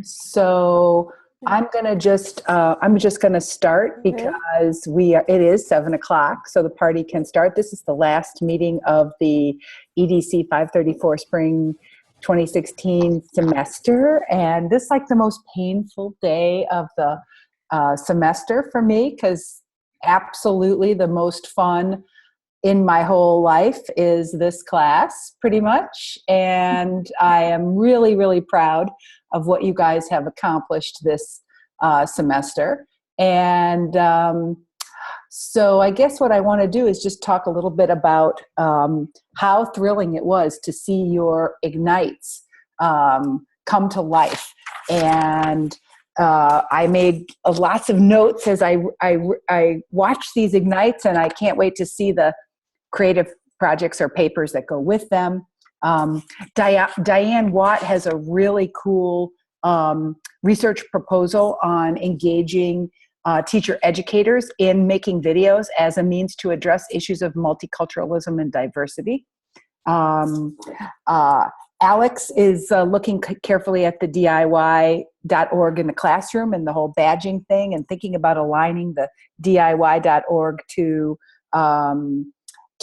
So I'm just gonna start because it is 7 o'clock, so the party can start. This is the last meeting of the EDC 534 Spring 2016 semester, and this is like the most painful day of the semester for me, because absolutely the most fun in my whole life is this class, pretty much. And I am really, really proud of what you guys have accomplished this semester. And so I guess what I want to do is just talk a little bit about how thrilling it was to see your Ignites come to life. And I made lots of notes as I watched these Ignites, and I can't wait to see the creative projects or papers that go with them. Diane Watt has a really cool research proposal on engaging teacher educators in making videos as a means to address issues of multiculturalism and diversity. Alex is looking carefully at the DIY.org in the classroom and the whole badging thing, and thinking about aligning the DIY.org to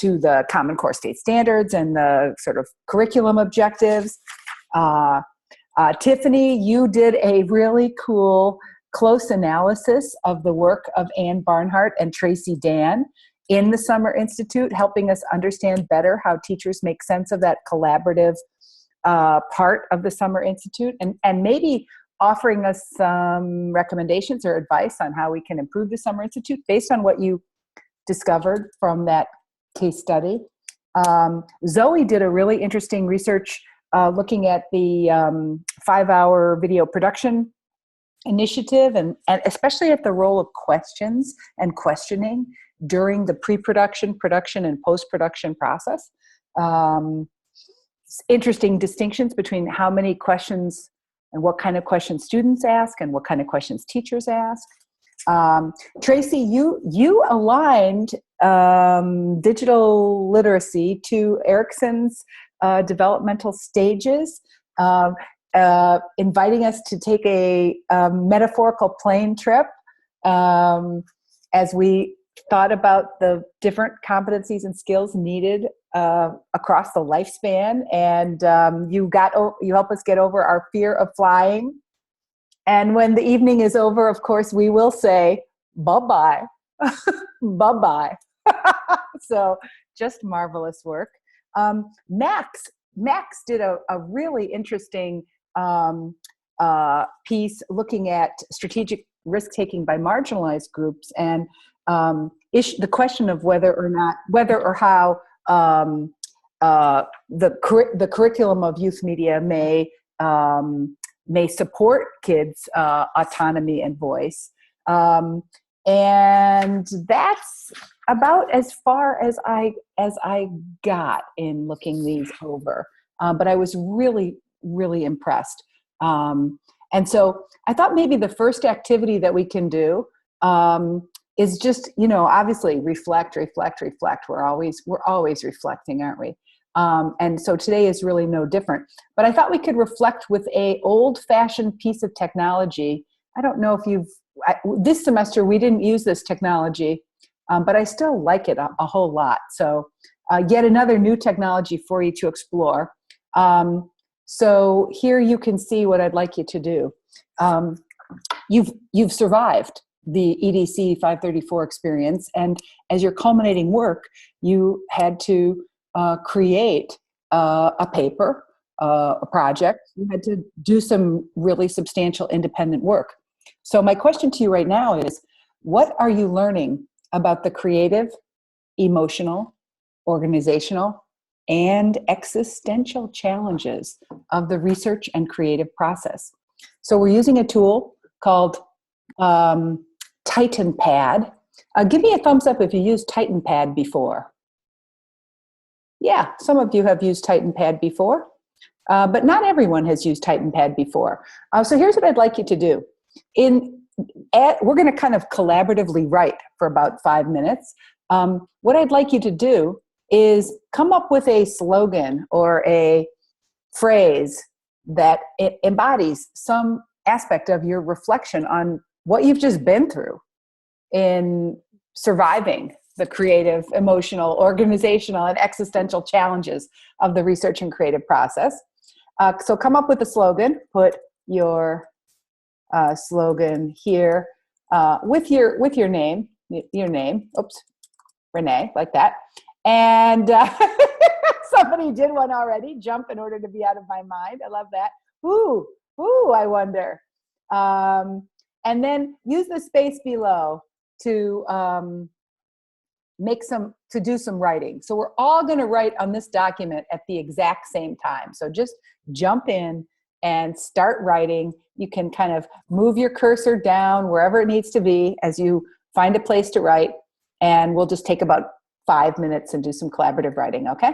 the Common Core State Standards and the sort of curriculum objectives. Tiffany, you did a really cool close analysis of the work of Ann Barnhart and Tracy Dan in the Summer Institute, helping us understand better how teachers make sense of that collaborative part of the Summer Institute, and maybe offering us some recommendations or advice on how we can improve the Summer Institute based on what you discovered from that case study. Zoe did a really interesting research looking at the 5-hour video production initiative, and especially at the role of questions and questioning during the pre-production, production, and post-production process. Interesting distinctions between how many questions and what kind of questions students ask and what kind of questions teachers ask. Tracy, you aligned digital literacy to Erickson's developmental stages, inviting us to take a metaphorical plane trip as we thought about the different competencies and skills needed across the lifespan. And you help us get over our fear of flying. And when the evening is over, of course, we will say bye-bye. Bye-bye. So just marvelous work. Max did a really interesting piece looking at strategic risk-taking by marginalized groups, and the question of whether or how the curriculum of youth media may support kids' autonomy and voice. And that's about as far as I got in looking these over. But I was really, really impressed. And so I thought maybe the first activity that we can do is just, obviously reflect. We're always reflecting, aren't we? And so today is really no different. But I thought we could reflect with a old-fashioned piece of technology. I don't know if this semester we didn't use this technology, but I still like it a whole lot. So yet another new technology for you to explore. So here you can see what I'd like you to do. You've survived the EDC 534 experience, and as your culminating work, you had to create a paper, a project. You had to do some really substantial independent work. So my question to you right now is, what are you learning about the creative, emotional, organizational, and existential challenges of the research and creative process? So we're using a tool called TitanPad. Give me a thumbs up if you used TitanPad before. Yeah, some of you have used TitanPad before, but not everyone has used TitanPad before. So here's what I'd like you to do. We're going to kind of collaboratively write for about 5 minutes. What I'd like you to do is come up with a slogan or a phrase that embodies some aspect of your reflection on what you've just been through in surviving the creative, emotional, organizational, and existential challenges of the research and creative process. So come up with a slogan, put your slogan here with your name, oops, Renee, like that. And somebody did one already, jump in order to be out of my mind. I love that. Ooh, I wonder. And then use the space below to do some writing. So we're all going to write on this document at the exact same time. So just jump in and start writing. You can kind of move your cursor down wherever it needs to be as you find a place to write. And we'll just take about 5 minutes and do some collaborative writing, okay?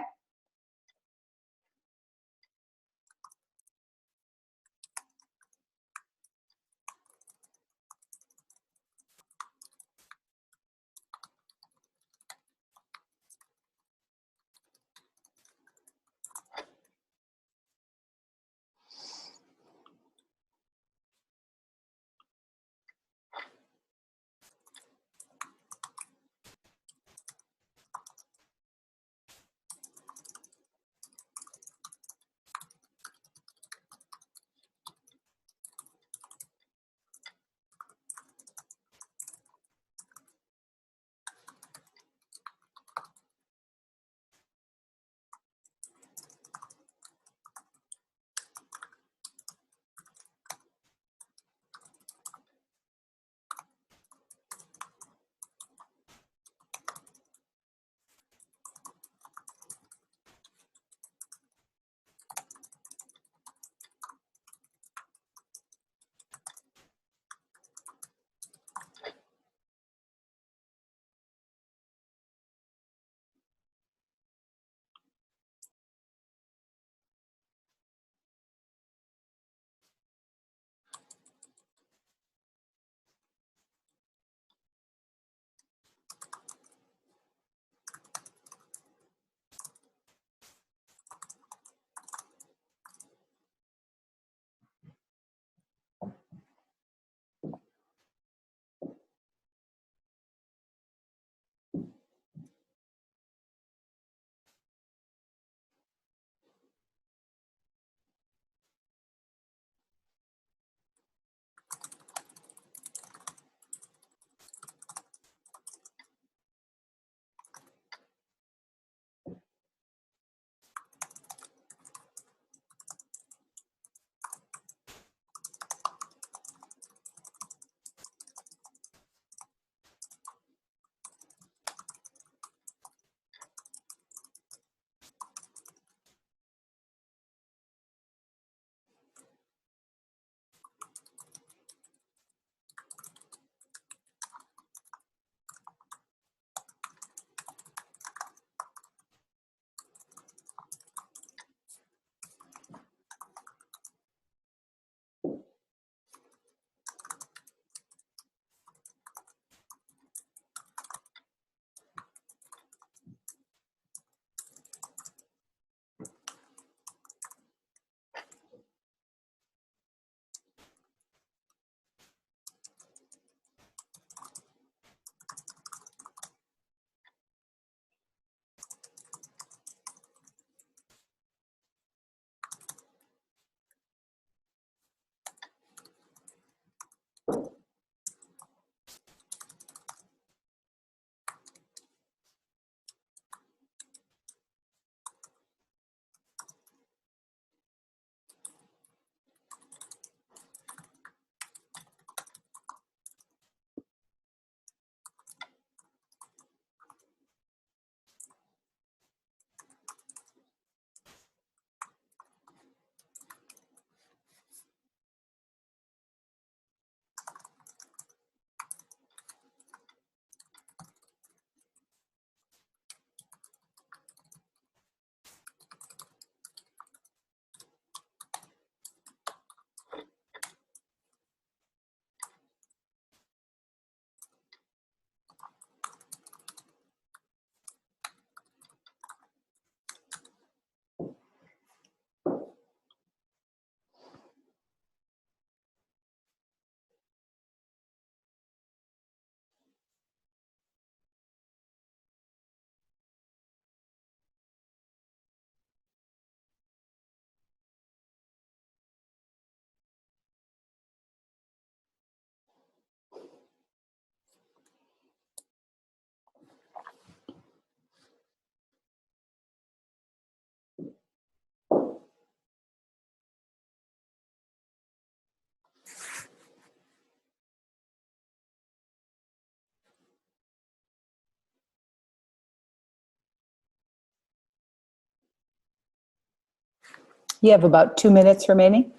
You have about 2 minutes remaining.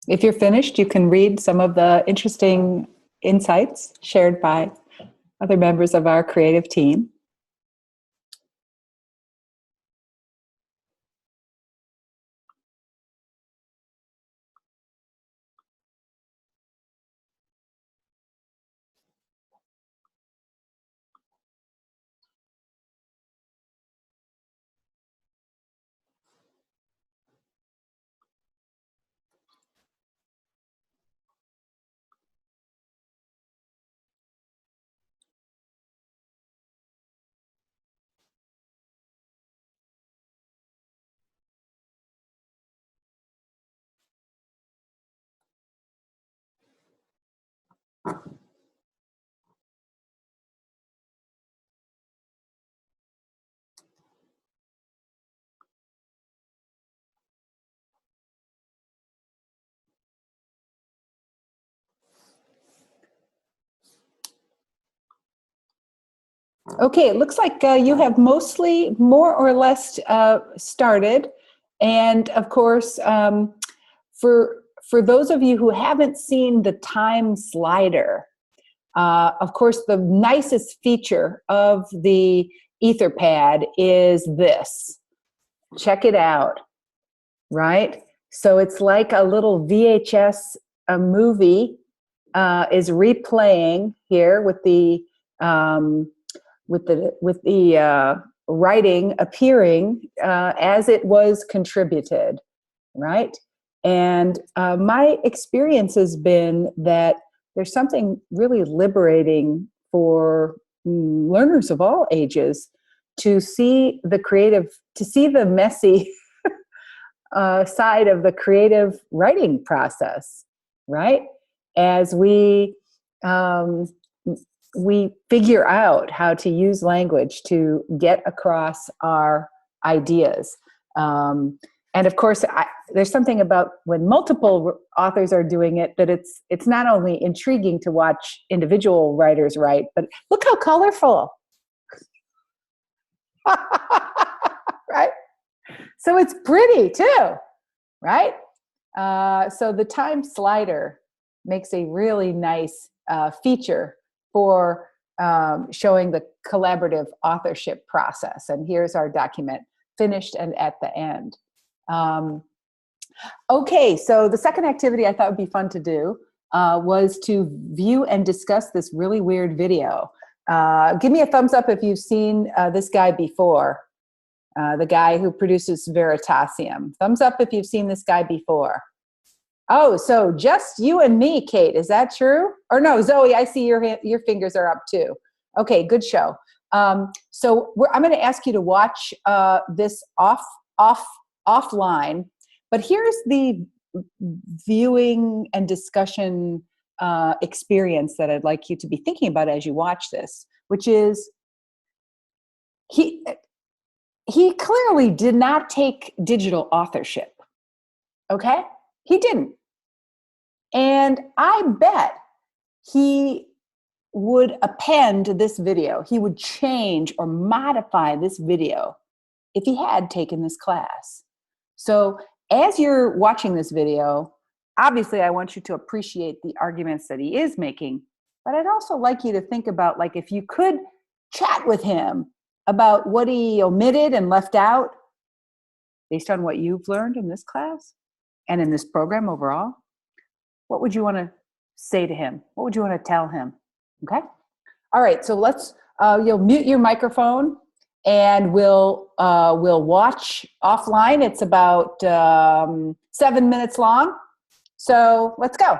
If you're finished, you can read some of the interesting insights shared by other members of our creative team. Okay, it looks like you have mostly more or less started. And of course, for those of you who haven't seen the time slider, of course, the nicest feature of the Etherpad is this. Check it out, right? So it's like a little VHS movie is replaying here with the writing appearing as it was contributed, right? And my experience has been that there's something really liberating for learners of all ages to see the messy side of the creative writing process, right? As we figure out how to use language to get across our ideas. And of course, there's something about when multiple authors are doing it that it's not only intriguing to watch individual writers write, but look how colorful. Right? So it's pretty too, right? So the time slider makes a really nice feature for showing the collaborative authorship process. And here's our document, finished and at the end. Okay, so the second activity I thought would be fun to do was to view and discuss this really weird video. Give me a thumbs up if you've seen this guy before, the guy who produces Veritasium. Thumbs up if you've seen this guy before. Oh, so just you and me, Kate, is that true? Or no, Zoe, I see your fingers are up too. Okay, good show. So I'm going to ask you to watch this offline, but here's the viewing and discussion experience that I'd like you to be thinking about as you watch this, which is he clearly did not take digital authorship, okay? He didn't. And I bet he would append this video. He would change or modify this video if he had taken this class. So as you're watching this video, obviously I want you to appreciate the arguments that he is making, but I'd also like you to think about, like, if you could chat with him about what he omitted and left out based on what you've learned in this class and in this program overall. What would you want to say to him? What would you want to tell him? Okay? All right, so you'll mute your microphone and we'll watch offline. It's about 7 minutes long. So let's go.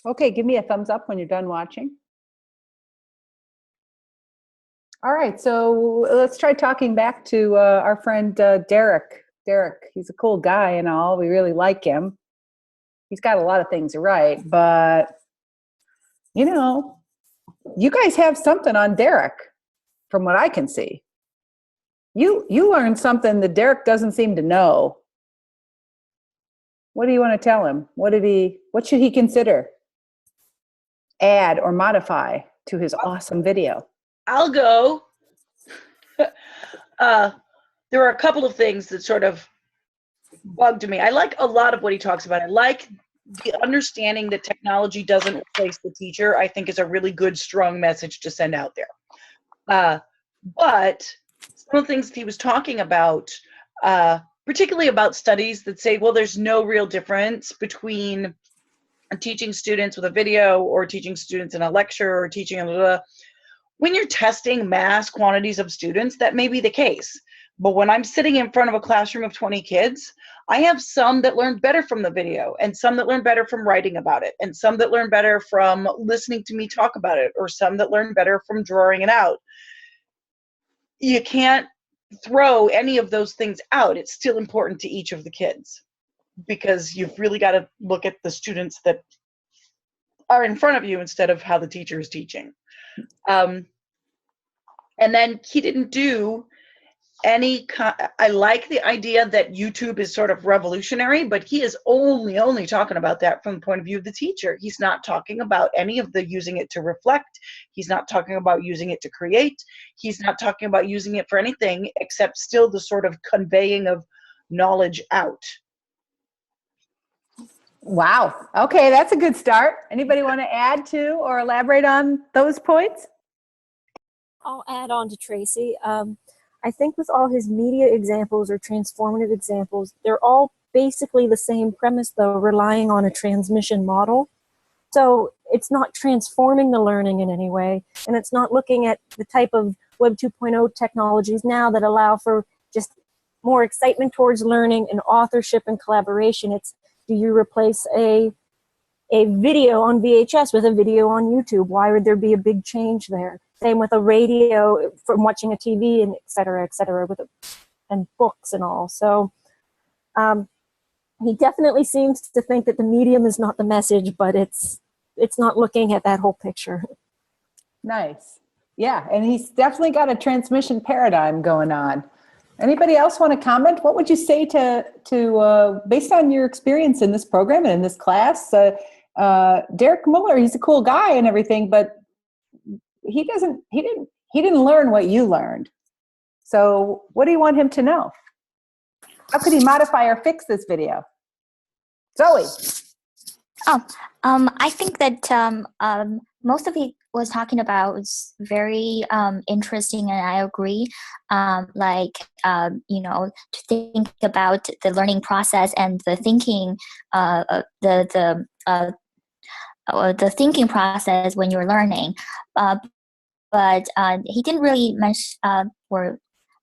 Okay, give me a thumbs up when you're done watching. All right, so let's try talking back to our friend Derek. Derek, he's a cool guy and all. We really like him. He's got a lot of things right, but you know, you guys have something on Derek, from what I can see. You learned something that Derek doesn't seem to know. What do you want to tell him? What should he consider? Add or modify to his awesome video? I'll go. There are a couple of things that sort of bugged me. I like a lot of what he talks about. I like the understanding that technology doesn't replace the teacher. I think is a really good, strong message to send out there. But some of the things that he was talking about, particularly about studies that say, well, there's no real difference between teaching students with a video or teaching students in a lecture or teaching when you're testing mass quantities of students, that may be the case. But when I'm sitting in front of a classroom of 20 kids, I have some that learn better from the video and some that learn better from writing about it and some that learn better from listening to me talk about it or some that learn better from drawing it out. You can't throw any of those things out. It's still important to each of the kids because you've really got to look at the students that are in front of you instead of how the teacher is teaching. And then he didn't do I like the idea that YouTube is sort of revolutionary, but he is only talking about that from the point of view of the teacher. He's not talking about any of the using it to reflect. He's not talking about using it to create. He's not talking about using it for anything except still the sort of conveying of knowledge out. Wow. Okay, that's a good start. Anybody want to add to or elaborate on those points? I'll add on to Tracy. I think with all his media examples or transformative examples, they're all basically the same premise, though, relying on a transmission model. So it's not transforming the learning in any way, and it's not looking at the type of Web 2.0 technologies now that allow for just more excitement towards learning and authorship and collaboration. It's, do you replace a video on VHS with a video on YouTube? Why would there be a big change there? Same with a radio from watching a TV and et cetera, and books and all. So he definitely seems to think that the medium is not the message, but it's not looking at that whole picture. Nice. Yeah, and he's definitely got a transmission paradigm going on. Anybody else want to comment? What would you say to based on your experience in this program and in this class? Derek Muller, he's a cool guy and everything, but he didn't learn what you learned. So what do you want him to know? How could he modify or fix this video? Zoe. I think that most of it was talking about was very interesting, and I agree. To think about the learning process and the thinking, the thinking process when you're learning. But he didn't really mention, or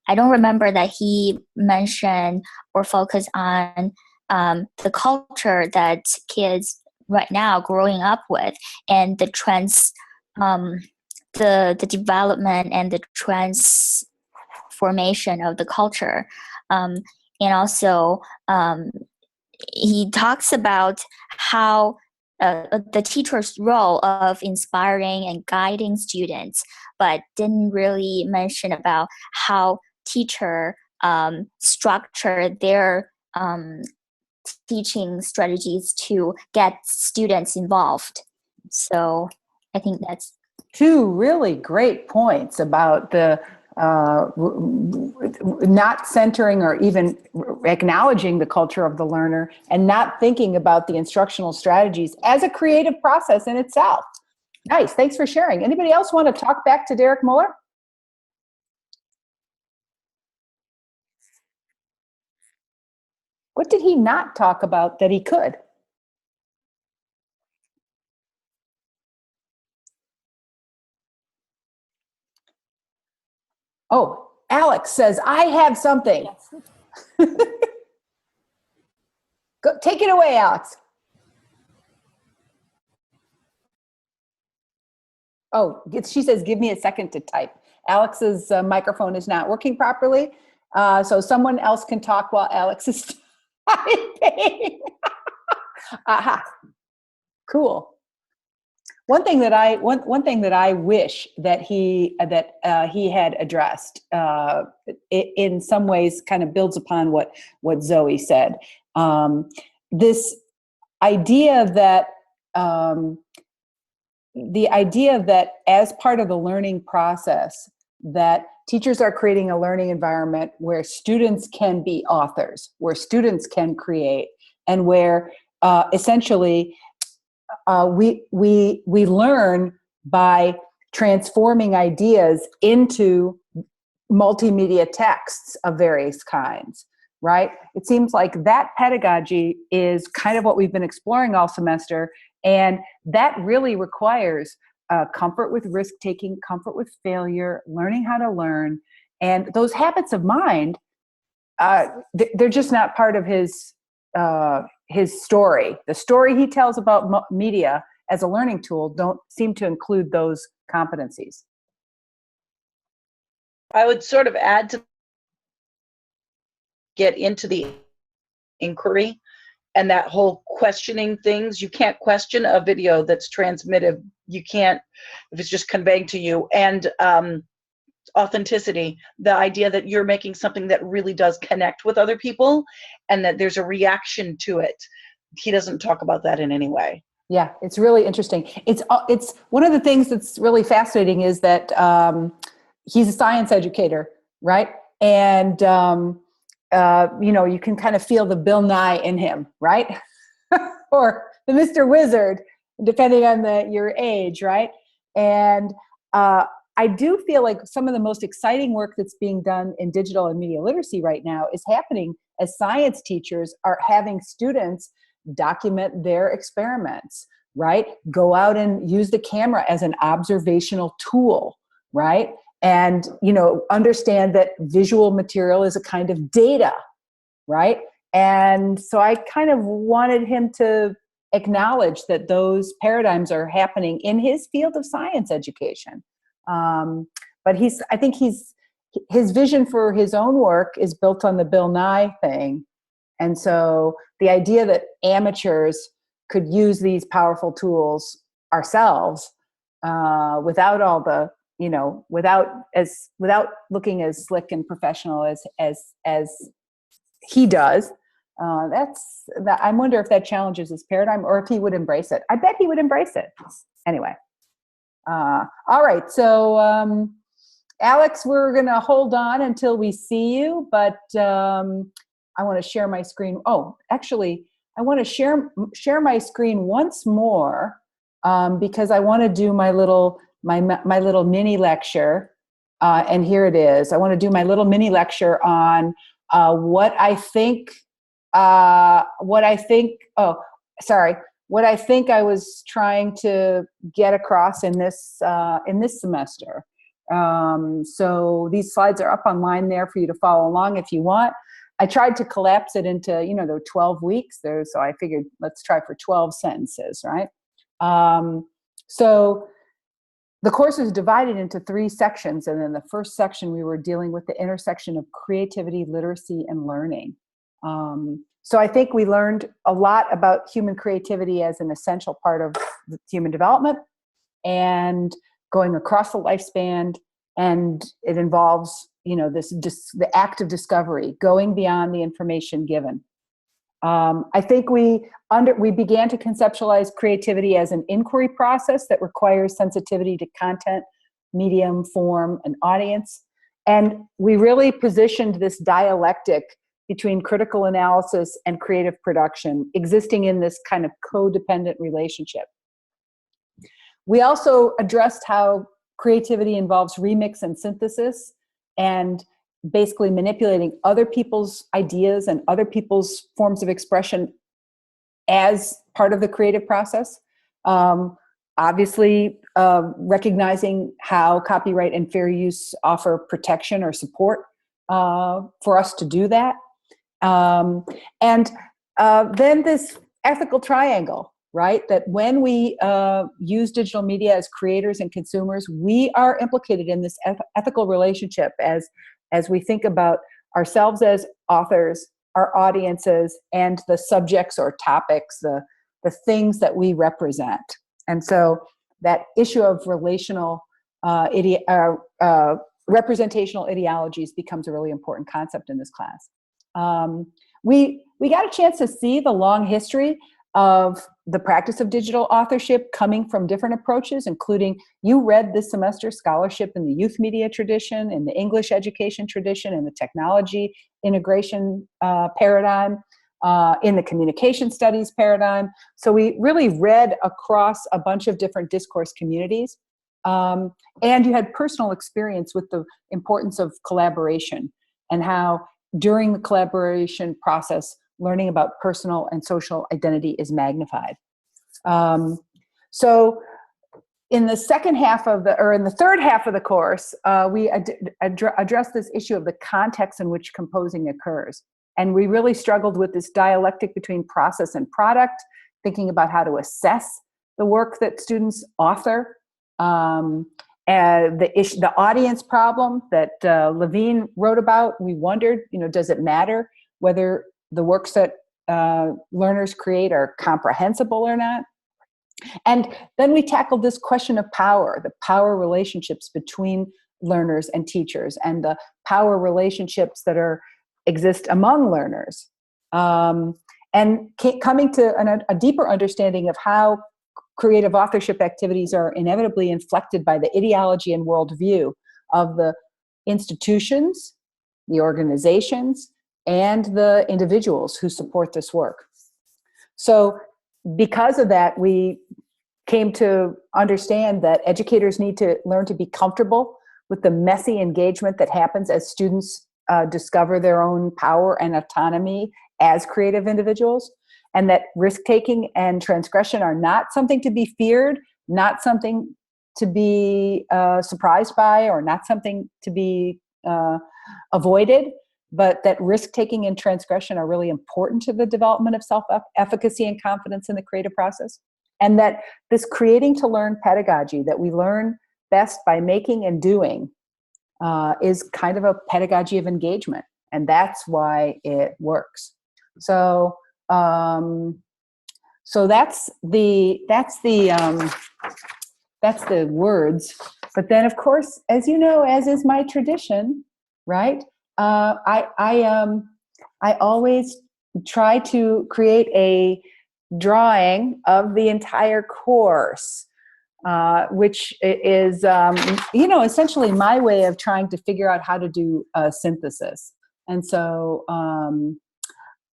I don't remember that he mentioned or focused on the culture that kids right now growing up with, and the the development and the transformation of the culture. And also, he talks about how the teacher's role of inspiring and guiding students, but didn't really mention about how teacher structure their teaching strategies to get students involved. So I think that's two really great points about the not centering or even acknowledging the culture of the learner and not thinking about the instructional strategies as a creative process in itself. Nice, thanks for sharing. Anybody else want to talk back to Derek Muller? What did he not talk about that he could? Oh, Alex says, I have something. Yes. Go, take it away, Alex. She says, give me a second to type. Alex's microphone is not working properly. So someone else can talk while Alex is typing. Aha. Cool. One thing that I wish that he had addressed, in some ways kind of builds upon what Zoe said. This idea that as part of the learning process, that teachers are creating a learning environment where students can be authors, where students can create, and where essentially we learn by transforming ideas into multimedia texts of various kinds, right? It seems like that pedagogy is kind of what we've been exploring all semester, and that really requires comfort with risk-taking, comfort with failure, learning how to learn, and those habits of mind, they're just not part of his story. The story he tells about media as a learning tool don't seem to include those competencies. I would sort of add to get into the inquiry and that whole questioning things. You can't question a video that's transmitted. You can't, if it's just conveying to you. And authenticity, the idea that you're making something that really does connect with other people and that there's a reaction to it. He doesn't talk about that in any way. Yeah, it's really interesting. It's one of the things that's really fascinating is that he's a science educator, right? And you can kind of feel the Bill Nye in him, right? Or the Mr. Wizard, depending on your age, right? And I do feel like some of the most exciting work that's being done in digital and media literacy right now is happening as science teachers are having students document their experiments, right? Go out and use the camera as an observational tool, right? And, understand that visual material is a kind of data, right? And so I kind of wanted him to acknowledge that those paradigms are happening in his field of science education. But I think his vision for his own work is built on the Bill Nye thing. And so the idea that amateurs could use these powerful tools ourselves, without all the, without looking as slick and professional as he does, I wonder if that challenges his paradigm or if he would embrace it. I bet he would embrace it. Anyway. All right. So, Alex, we're going to hold on until we see you, but I want to share my screen. Oh, actually, I want to share my screen once more because I want to do my little mini lecture. And here it is. I want to do my little mini lecture on what I think I was trying to get across in this semester. So these slides are up online there for you to follow along if you want. I tried to collapse it into, there were 12 weeks there, so I figured let's try for 12 sentences, right? So the course was divided into 3 sections, and in the first section we were dealing with the intersection of creativity, literacy, and learning. So I think we learned a lot about human creativity as an essential part of human development and going across the lifespan, and it involves, the act of discovery, going beyond the information given. I think we began to conceptualize creativity as an inquiry process that requires sensitivity to content, medium, form, and audience. And we really positioned this dialectic between critical analysis and creative production, existing in this kind of codependent relationship. We also addressed how creativity involves remix and synthesis, and basically manipulating other people's ideas and other people's forms of expression as part of the creative process. Obviously, recognizing how copyright and fair use offer protection or support for us to do that. And then this ethical triangle, right? That when we use digital media as creators and consumers, we are implicated in this ethical relationship as we think about ourselves as authors, our audiences, and the subjects or topics, the things that we represent. And so that issue of relational representational ideologies becomes a really important concept in this class. We got a chance to see the long history of the practice of digital authorship coming from different approaches, including, you read this semester, scholarship in the youth media tradition, in the English education tradition, in the technology integration paradigm, in the communication studies paradigm. So we really read across a bunch of different discourse communities. And you had personal experience with the importance of collaboration and how during the collaboration process, learning about personal and social identity is magnified. So in the third half of the course, we addressed this issue of the context in which composing occurs. And we really struggled with this dialectic between process and product, thinking about how to assess the work that students author. And the audience problem that Levine wrote about, we wondered, does it matter whether the works that learners create are comprehensible or not? And then we tackled this question of power, the power relationships between learners and teachers, and the power relationships that exist among learners. And coming to a deeper understanding of how creative authorship activities are inevitably inflected by the ideology and worldview of the institutions, the organizations, and the individuals who support this work. So because of that, we came to understand that educators need to learn to be comfortable with the messy engagement that happens as students discover their own power and autonomy as creative individuals, and that risk-taking and transgression are not something to be feared, not something to be surprised by, or not something to be avoided, but that risk-taking and transgression are really important to the development of self-efficacy and confidence in the creative process. And that this creating to learn pedagogy that we learn best by making and doing is kind of a pedagogy of engagement. And that's why it works. So that's the words. But then, of course, as you know, as is my tradition, right? I always try to create a drawing of the entire course, which is, essentially my way of trying to figure out how to do a synthesis. And so,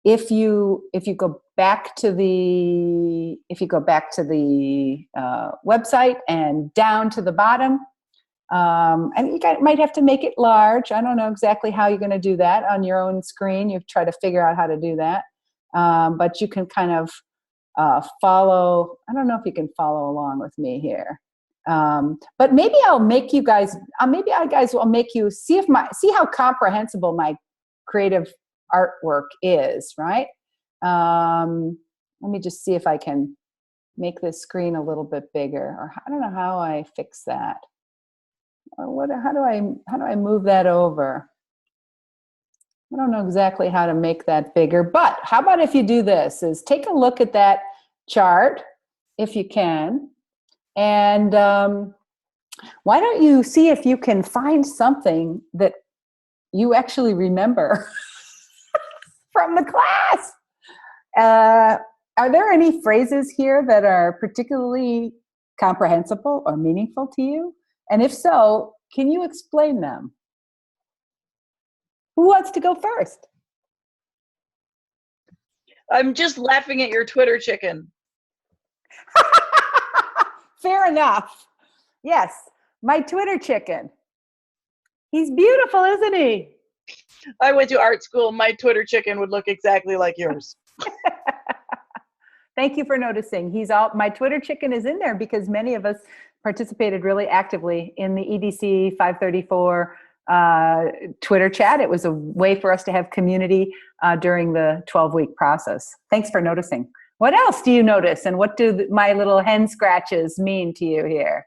if you go back to the website and down to the bottom, and you might have to make it large. I don't know exactly how you're going to do that on your own screen. You've tried to figure out how to do that, but you can kind of follow. I don't know if you can follow along with me here, but maybe I'll make you guys. Maybe I guys will make you see how comprehensible my creative artwork is, right? Let me just see if I can make this screen a little bit bigger, or I don't know how I fix that, or how do I move that over? I don't know exactly how to make that bigger, but how about if you do this, is take a look at that chart, if you can, and why don't you see if you can find something that you actually remember from the class. Are there any phrases here that are particularly comprehensible or meaningful to you? And if so, can you explain them? Who wants to go first? I'm just laughing at your Twitter chicken. Fair enough. Yes, my Twitter chicken. He's beautiful, isn't he? I went to art school. My Twitter chicken would look exactly like yours. Thank you for noticing. My Twitter chicken is in there because many of us participated really actively in the EDC 534 Twitter chat. It was a way for us to have community during the 12-week process. Thanks for noticing. What else do you notice, and what do my little hen scratches mean to you here?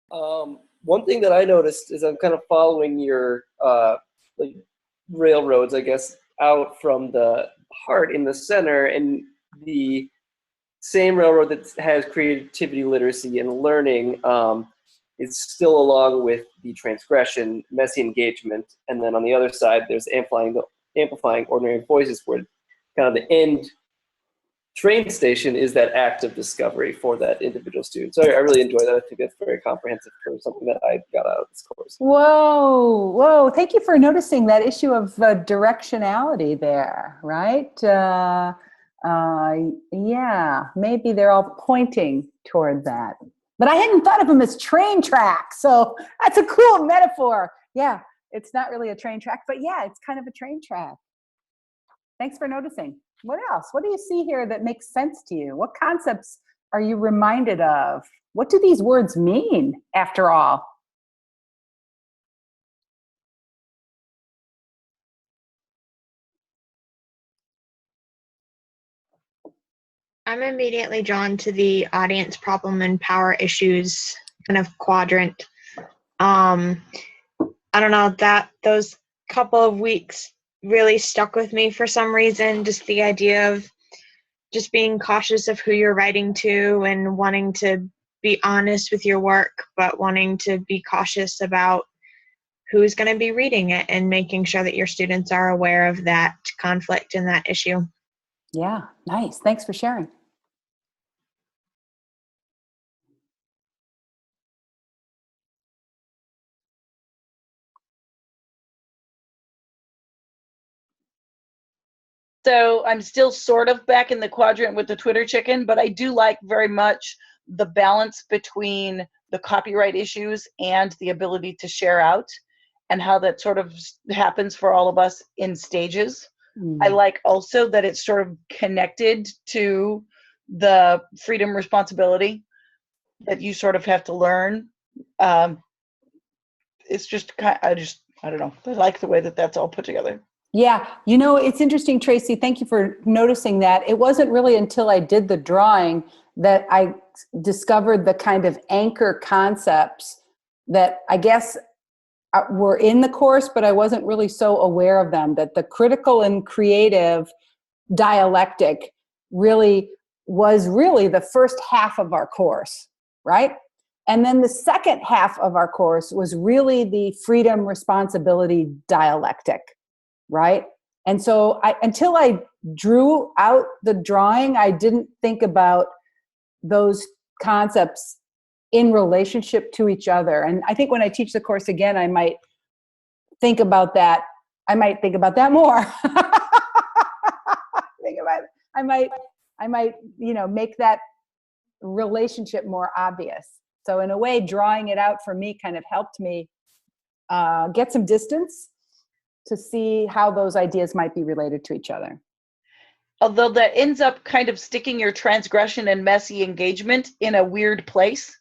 One thing that I noticed is I'm kind of following your like railroads, I guess, out from the heart in the center, and the same railroad that has creativity, literacy, and learning is still along with the transgression, messy engagement, and then on the other side, there's amplifying ordinary voices, where kind of the end train station is that act of discovery for that individual student. So I really enjoy that. I think that's very comprehensive for something that I got out of this course. Whoa. Thank you for noticing that issue of directionality there, right? Yeah, maybe they're all pointing toward that. But I hadn't thought of them as train tracks, so that's a cool metaphor. Yeah, it's not really a train track, but yeah, it's kind of a train track. Thanks for noticing. What else? What do you see here that makes sense to you? What concepts are you reminded of? What do these words mean, after all? I'm immediately drawn to the audience problem and power issues kind of quadrant. I don't know, that those couple of weeks really stuck with me for some reason. Just the idea of just being cautious of who you're writing to and wanting to be honest with your work, but wanting to be cautious about who's going to be reading it and making sure that your students are aware of that conflict and that issue. Yeah, nice. Thanks for sharing. So I'm still sort of back in the quadrant with the Twitter chicken, but I do like very much the balance between the copyright issues and the ability to share out, and how that sort of happens for all of us in stages. I like also that it's sort of connected to the freedom responsibility that you sort of have to learn. It's just I don't know. I like the way that that's all put together. Yeah, you know, it's interesting, Tracy. Thank you for noticing that. It wasn't really until I did the drawing that I discovered the kind of anchor concepts that I guess were in the course, but I wasn't really so aware of them, that the critical and creative dialectic was really the first half of our course, right? And then the second half of our course was really the freedom responsibility dialectic, right? And so until I drew out the drawing, I didn't think about those concepts in relationship to each other. And I think when I teach the course again, I might think about that. I might think about that more. I might, make that relationship more obvious. So in a way, drawing it out for me kind of helped me get some distance to see how those ideas might be related to each other. Although that ends up kind of sticking your transgression and messy engagement in a weird place,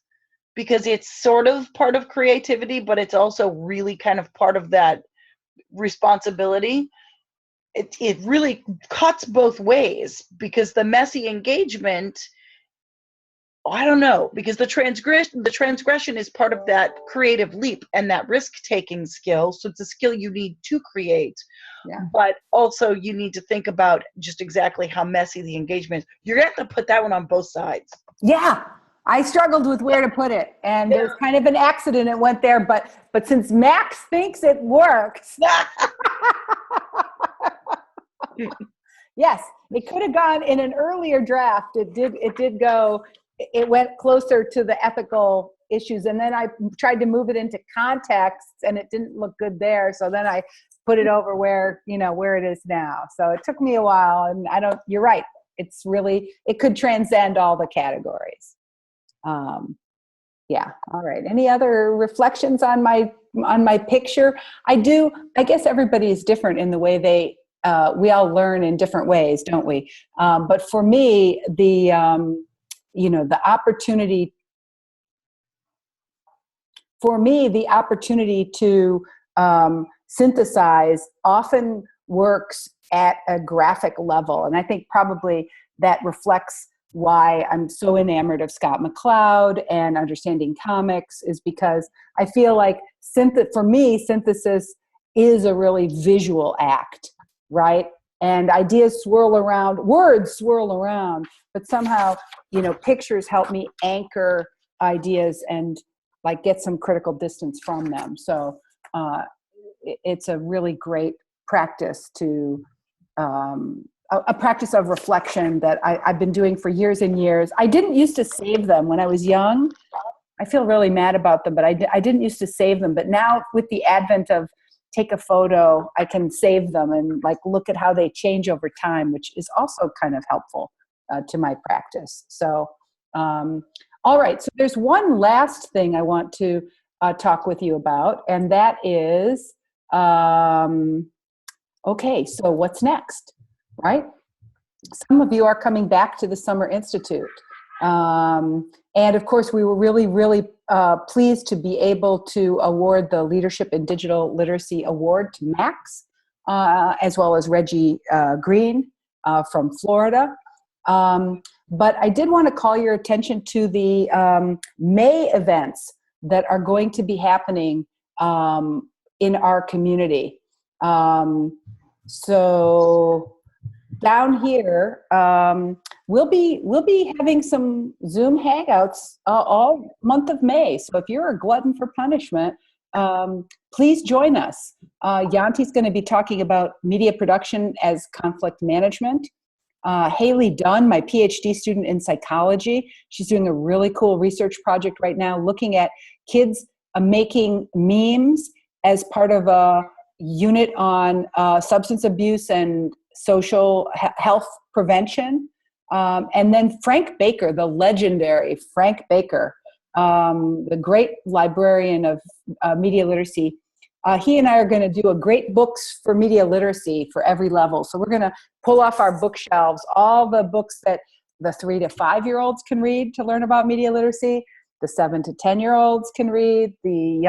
because it's sort of part of creativity, but it's also really kind of part of that responsibility. It really cuts both ways, because the messy engagement, I don't know, because the transgression is part of that creative leap and that risk-taking skill. So it's a skill you need to create. Yeah. But also you need to think about just exactly how messy the engagement is. You're going to have to put that one on both sides. Yeah. I struggled with where to put it, and there's kind of an accident it went there, but since Max thinks it works. Yes, it could have gone in an earlier draft. It did go, it went closer to the ethical issues, and then I tried to move it into context, and it didn't look good there. So then I put it over where it is now. So it took me a while, and you're right. It's really, it could transcend all the categories. Yeah. All right. Any other reflections on my picture? I guess everybody is different in the way we all learn in different ways, don't we? But for me, the opportunity to synthesize often works at a graphic level. And I think probably that reflects why I'm so enamored of Scott McCloud and understanding comics, is because I feel like for me, synthesis is a really visual act, right? And ideas swirl around, words swirl around, but somehow, pictures help me anchor ideas and like get some critical distance from them. So it's a really great practice a practice of reflection that I've been doing for years and years. I didn't used to save them when I was young. I feel really mad about them, but I didn't used to save them. But now with the advent of take a photo, I can save them and like look at how they change over time, which is also kind of helpful to my practice. So, all right. So there's one last thing I want to talk with you about, and that is, okay, so what's next, right? Some of you are coming back to the Summer Institute. And of course, we were really, really pleased to be able to award the Leadership in Digital Literacy Award to Max, as well as Reggie Green from Florida. But I did want to call your attention to the May events that are going to be happening in our community. So down here, we'll be having some Zoom hangouts all month of May. So if you're a glutton for punishment, please join us. Yanti's going to be talking about media production as conflict management. Haley Dunn, my PhD student in psychology, she's doing a really cool research project right now looking at kids making memes as part of a unit on substance abuse and social health prevention. And then Frank Baker, the legendary Frank Baker, the great librarian of media literacy. He and I are going to do a great books for media literacy for every level. So we're going to pull off our bookshelves all the books that the 3 to 5 year olds can read to learn about media literacy, the 7 to 10 year olds can read, the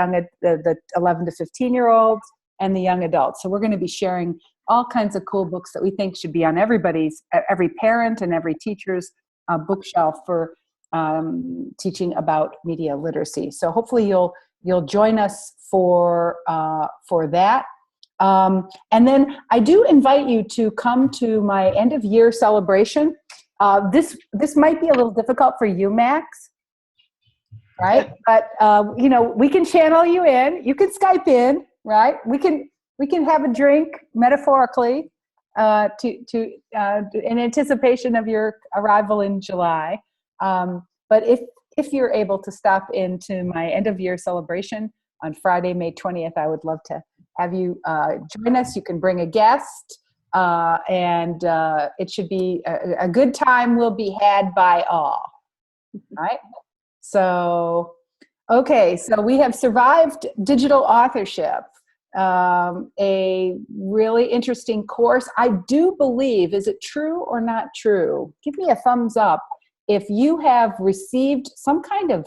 11 to 15 year olds, and the young adults. So we're going to be sharing all kinds of cool books that we think should be on every parent and every teacher's bookshelf for teaching about media literacy. So hopefully you'll join us for that. And then I do invite you to come to my end of year celebration. This might be a little difficult for you, Max, right? But we can channel you in. You can Skype in, right? We can have a drink metaphorically in anticipation of your arrival in July. But if you're able to stop into my end of year celebration on Friday, May 20th, I would love to have you join us. You can bring a guest, and it should be a good time will be had by all, right? So, okay, so we have survived digital authorship, a really interesting course. I do believe, is it true or not true? Give me a thumbs up if you have received some kind of,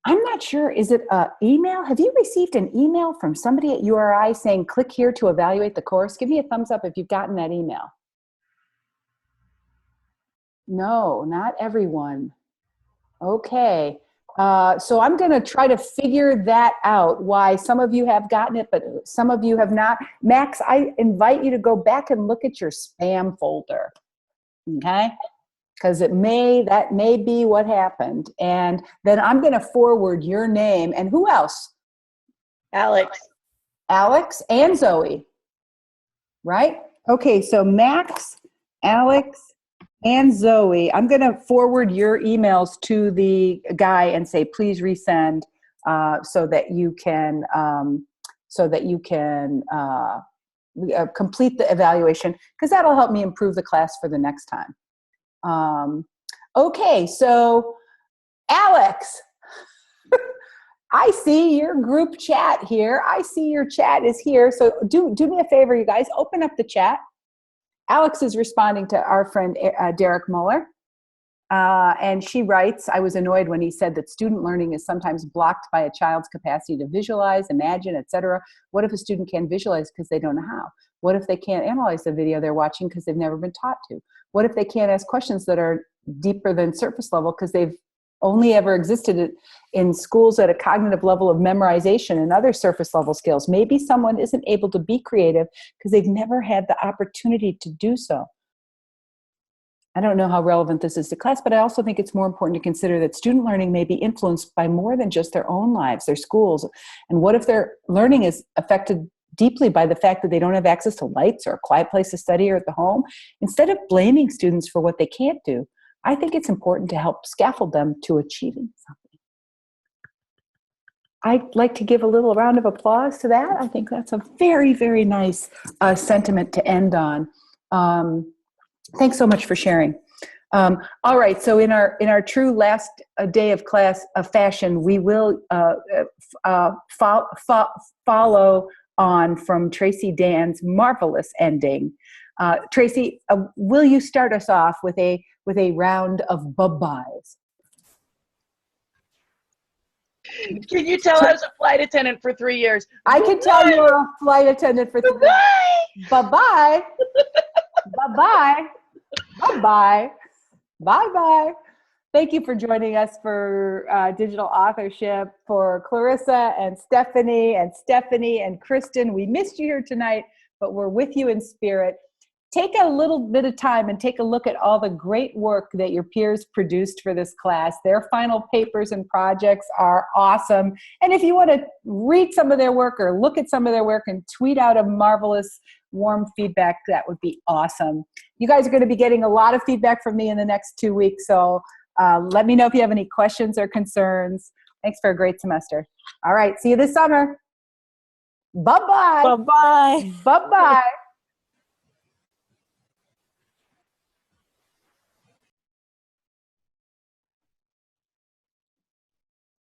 I'm not sure, is it an email? Have you received an email from somebody at URI saying, click here to evaluate the course? Give me a thumbs up if you've gotten that email. No, not everyone. Okay. So I'm going to try to figure that out, why some of you have gotten it, but some of you have not. Max, I invite you to go back and look at your spam folder. Okay? Because that may be what happened. And then I'm going to forward your name. And who else? Alex And Zoe. Right? Okay, so Max, Alex, and Zoe, I'm going to forward your emails to the guy and say, please resend so that you can complete the evaluation, because that'll help me improve the class for the next time. Okay, so Alex, I see your group chat here. I see your chat is here. So do me a favor, you guys, open up the chat. Alex is responding to our friend Derek Muller. And she writes, I was annoyed when he said that student learning is sometimes blocked by a child's capacity to visualize, imagine, etc. What if a student can't visualize because they don't know how? What if they can't analyze the video they're watching because they've never been taught to? What if they can't ask questions that are deeper than surface level because they've only ever existed in schools at a cognitive level of memorization and other surface level skills? Maybe someone isn't able to be creative because they've never had the opportunity to do so. I don't know how relevant this is to class, but I also think it's more important to consider that student learning may be influenced by more than just their own lives, their schools. And what if their learning is affected deeply by the fact that they don't have access to lights or a quiet place to study or at the home? Instead of blaming students for what they can't do, I think it's important to help scaffold them to achieving something. I'd like to give a little round of applause to that. I think that's a very, very nice sentiment to end on. Thanks so much for sharing. All right, so in our true last day of class fashion, we will follow on from Tracy Dan's marvelous ending. Tracy, will you start us off with a round of bye-byes? Can you tell I was a flight attendant for 3 years? I can tell you were a flight attendant for 3 years. Bye-bye. Bye-bye. Bye-bye. Bye-bye. Thank you for joining us for digital authorship, for Clarissa and Stephanie and Kristen. We missed you here tonight, but we're with you in spirit. Take a little bit of time and take a look at all the great work that your peers produced for this class. Their final papers and projects are awesome. And if you want to read some of their work or look at some of their work and tweet out a marvelous, warm feedback, that would be awesome. You guys are going to be getting a lot of feedback from me in the next 2 weeks, so let me know if you have any questions or concerns. Thanks for a great semester. All right, see you this summer. Bye-bye. Bye-bye. Bye-bye.